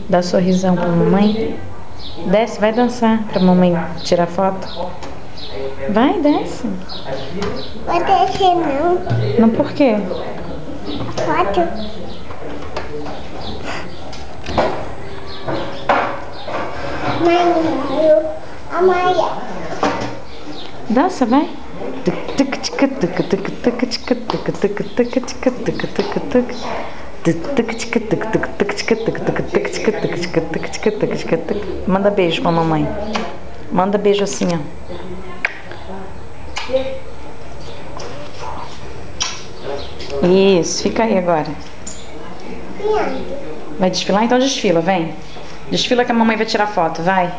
Dá um sorrisão pra mamãe. Desce, vai dançar pra mamãe tirar foto. Vai, desce. Pode descer não. Não, por quê? Foto. Mãe, Dança, vai. Manda beijo pra mamãe. Manda beijo assim, ó. Isso, fica aí agora. Vai desfilar? Então desfila, vem. Desfila que a mamãe vai tirar foto, vai.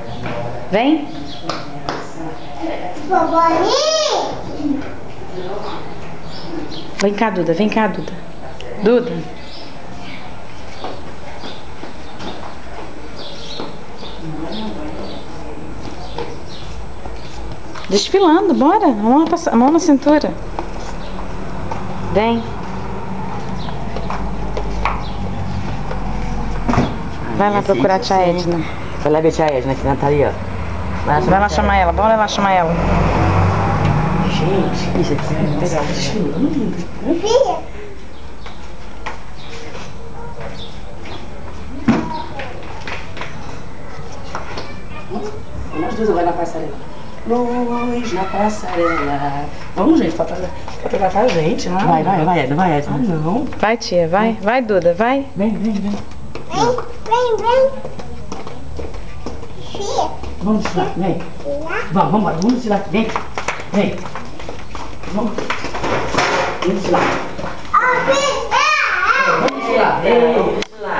Vem. Vem cá, Duda, vem cá, Duda. Duda. Desfilando, bora. A mão na cintura. Vem. Vai lá procurar a tia Edna. Vai lá ver a tia Edna, que não tá ali, ó. Vai lá chamar ela, bora lá chamar ela. Gente, isso aqui é legal. Desfilando. filha. Nós duas agora na passarela. Luz na passarela. Vamos, gente, fotografar a gente, né? Vai, Edna, vai, Edna. Não. Vai, tia, vai. Vai, Duda, vai. Vem. Vem. Filha. Vamos desfilar, vem. Vamos embora, vamos desfilar aqui, vem. Vamos desfilar. Vamos desfilar,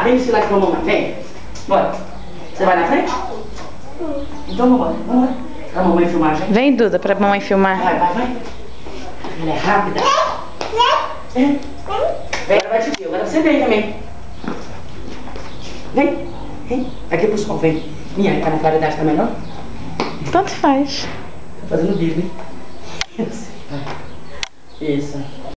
vem desfilar aqui com a mamãe, vem. Bora. Você vai na frente? Então vamos embora. Pra mamãe filmar a gente. Vem, Duda, pra mamãe filmar. Vai. Ela é rápida. Vem, ela vai te ver, agora você vem também. Vem. Aqui pro sol, vem. Minha, a claridade tá melhor? Tanto faz. Tá fazendo vídeo, hein? Isso.